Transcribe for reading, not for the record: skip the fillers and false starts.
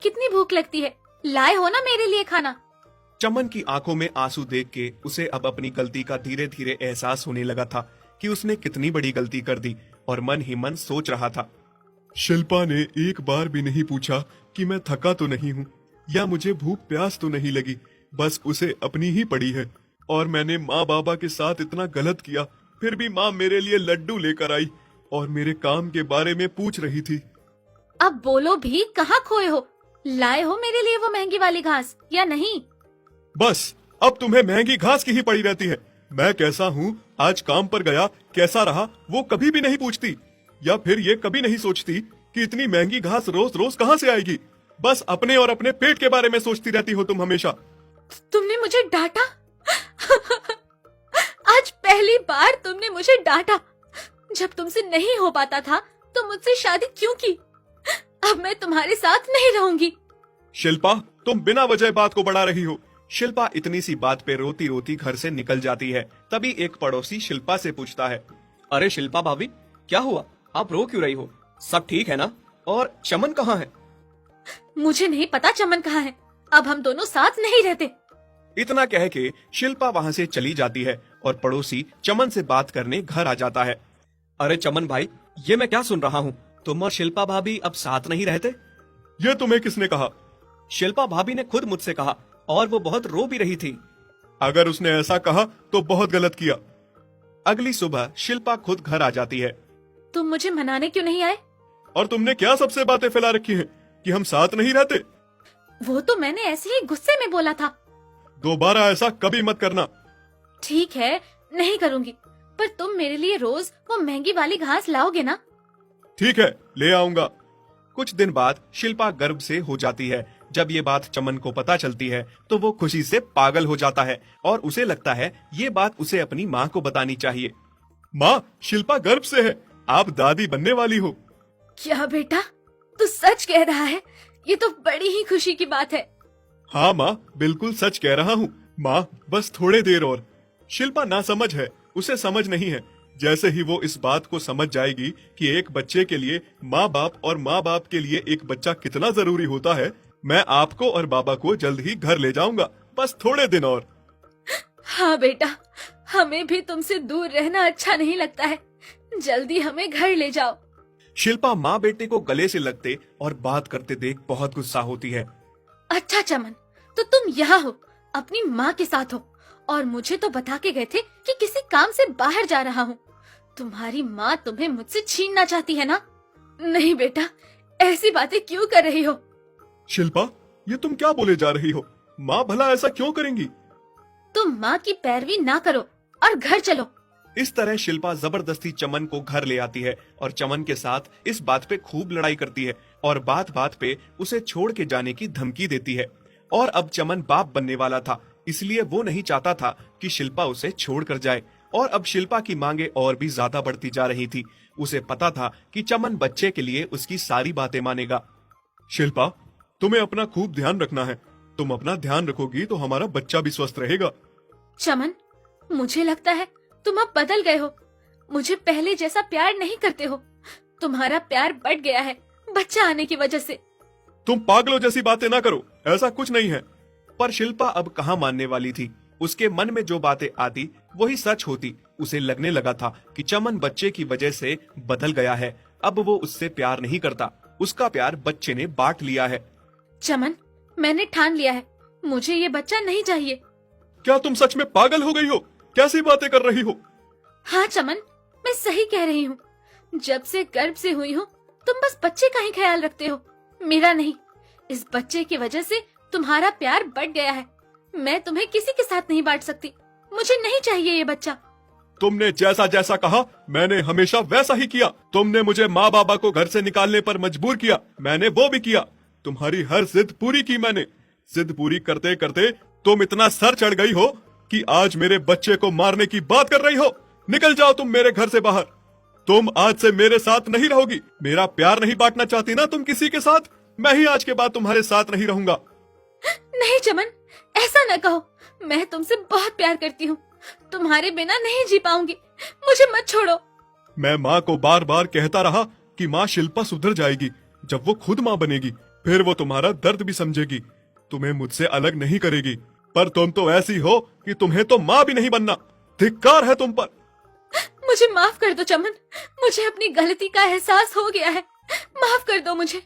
कितनी भूख लगती है, लाए हो ना मेरे लिए खाना। चमन की आंखों में आंसू देख के उसे अब अपनी गलती का धीरे धीरे एहसास होने लगा था कि उसने कितनी बड़ी गलती कर दी, और मन ही मन सोच रहा था, शिल्पा ने एक बार भी नहीं पूछा कि मैं थका तो नहीं हूँ या मुझे भूख प्यास तो नहीं लगी, बस उसे अपनी ही पड़ी है। और मैंने माँ बाबा के साथ इतना गलत किया, फिर भी माँ मेरे लिए लड्डू लेकर आई और मेरे काम के बारे में पूछ रही थी। अब बोलो भी, कहाँ खोए हो? लाए हो मेरे लिए वो महंगी वाली घास या नहीं? बस अब तुम्हें महंगी घास की ही पड़ी रहती है। मैं कैसा हूँ, आज काम पर गया, कैसा रहा, वो कभी भी नहीं पूछती, या फिर ये कभी नहीं सोचती कि इतनी महंगी घास रोज रोज कहाँ से आएगी। बस अपने और अपने पेट के बारे में सोचती रहती हो तुम हमेशा। तुमने मुझे डांटा। आज पहली बार तुमने मुझे डांटा। जब तुमसे नहीं हो पाता था तो मुझसे शादी क्यों की? अब मैं तुम्हारे साथ नहीं रहूंगी। शिल्पा, तुम बिना वजह बात को बढ़ा रही हो। शिल्पा इतनी सी बात पे रोती रोती घर से निकल जाती है। तभी एक पड़ोसी शिल्पा से पूछता है, अरे शिल्पा भाभी, क्या हुआ? आप रो क्यों रही हो? सब ठीक है ना? और चमन कहाँ है? मुझे नहीं पता चमन कहाँ है। अब हम दोनों साथ नहीं रहते। इतना कह के शिल्पा वहाँ से चली जाती है और पड़ोसी चमन से बात करने घर आ जाता है। अरे चमन भाई, ये मैं क्या सुन रहा हूँ? तुम और शिल्पा भाभी अब साथ नहीं रहते? ये तुम्हें किसने कहा? शिल्पा भाभी ने खुद मुझसे कहा, और वो बहुत रो भी रही थी। अगर उसने ऐसा कहा तो बहुत गलत किया। अगली सुबह शिल्पा खुद घर आ जाती है। तुम मुझे मनाने क्यों नहीं आए? और तुमने क्या सबसे बातें फैला रखी हैं कि हम साथ नहीं रहते? वो तो मैंने ऐसे ही गुस्से में बोला था। दोबारा ऐसा कभी मत करना। ठीक है, नहीं करूंगी, पर तुम मेरे लिए रोज वो महंगी वाली घास लाओगे ना? ठीक है, ले आऊंगा। कुछ दिन बाद शिल्पा गर्भ से हो जाती है। जब ये बात चमन को पता चलती है तो वो खुशी से पागल हो जाता है और उसे लगता है ये बात उसे अपनी माँ को बतानी चाहिए। माँ, शिल्पा गर्भ से है, आप दादी बनने वाली हो। क्या बेटा, तू सच कह रहा है? ये तो बड़ी ही खुशी की बात है। हाँ माँ, बिल्कुल सच कह रहा हूँ। माँ, बस थोड़े देर और। शिल्पा नासमझ है, उसे समझ नहीं है। जैसे ही वो इस बात को समझ जाएगी कि एक बच्चे के लिए माँ बाप और माँ बाप के लिए एक बच्चा कितना जरूरी होता है, मैं आपको और बाबा को जल्द ही घर ले जाऊंगा। बस थोड़े दिन और। हाँ बेटा, हमें भी तुमसे दूर रहना अच्छा नहीं लगता है। जल्दी हमें घर ले जाओ। शिल्पा माँ बेटे को गले से लगते और बात करते देख बहुत गुस्सा होती है। अच्छा चमन, तो तुम यहाँ हो, अपनी माँ के साथ हो, और मुझे तो बता के गए थे कि किसी काम से बाहर जा रहा हूँ। तुम्हारी माँ तुम्हें मुझसे छीनना चाहती है ना? नहीं बेटा, ऐसी बातें क्यों कर रही हो? शिल्पा, ये तुम क्या बोले जा रही हो? माँ भला ऐसा क्यों करेंगी? तुम माँ की पैरवी ना करो और घर चलो। इस तरह शिल्पा जबरदस्ती चमन को घर ले आती है और चमन के साथ इस बात पे खूब लड़ाई करती है और बात बात पे उसे छोड़ के जाने की धमकी देती है। और अब चमन बाप बनने वाला था, इसलिए वो नहीं चाहता था कि शिल्पा उसे छोड़ कर जाए। और अब शिल्पा की मांगे और भी ज्यादा बढ़ती जा रही थी। उसे पता था कि चमन बच्चे के लिए उसकी सारी बातें मानेगा। शिल्पा, तुम्हें अपना खूब ध्यान रखना है। तुम अपना ध्यान रखोगी तो हमारा बच्चा भी स्वस्थ रहेगा। चमन, मुझे लगता है तुम अब बदल गए हो। मुझे पहले जैसा प्यार नहीं करते हो। तुम्हारा प्यार बढ़ गया है बच्चा आने की वजह से। तुम पागलों जैसी बातें ना करो, ऐसा कुछ नहीं है। पर शिल्पा अब कहाँ मानने वाली थी। उसके मन में जो बातें आती वही सच होती। उसे लगने लगा था कि चमन बच्चे की वजह से बदल गया है। अब वो उससे प्यार नहीं करता, उसका प्यार बच्चे ने बांट लिया है। चमन, मैंने ठान लिया है, मुझे ये बच्चा नहीं चाहिए। क्या तुम सच में पागल हो गई हो? कैसी बातें कर रही हो? हाँ चमन, मैं सही कह रही हूँ। जब से गर्भ से हुई हूँ तुम बस बच्चे का ही ख्याल रखते हो, मेरा नहीं। इस बच्चे की वजह से तुम्हारा प्यार बढ़ गया है। मैं तुम्हें किसी के साथ नहीं बांट सकती। मुझे नहीं चाहिए ये बच्चा। तुमने जैसा जैसा कहा मैंने हमेशा वैसा ही किया। तुमने मुझे माँ बाबा को घर से निकालने पर मजबूर किया, मैंने वो भी किया। तुम्हारी हर जिद पूरी की मैंने। जिद पूरी करते करते तुम इतना सर चढ़ गई हो कि आज मेरे बच्चे को मारने की बात कर रही हो। निकल जाओ तुम मेरे घर से बाहर। तुम आज से मेरे साथ नहीं रहोगी। मेरा प्यार नहीं बांटना चाहती ना तुम किसी के साथ? मैं ही आज के बाद तुम्हारे साथ नहीं रहूंगा। नहीं चमन, ऐसा न कहो। मैं तुमसे बहुत प्यार करती हूँ, तुम्हारे बिना नहीं जी पाऊंगी। मुझे मत छोड़ो। मैं माँ को बार बार कहता रहा कि माँ शिल्पा सुधर जाएगी जब वो खुद माँ बनेगी, फिर वो तुम्हारा दर्द भी समझेगी, तुम्हें मुझसे अलग नहीं करेगी। पर तुम तो ऐसी हो कि तुम्हें तो माँ भी नहीं बनना। धिक्कार है तुम पर। मुझे माफ कर दो चमन, मुझे अपनी गलती का एहसास हो गया है। माफ कर दो मुझे।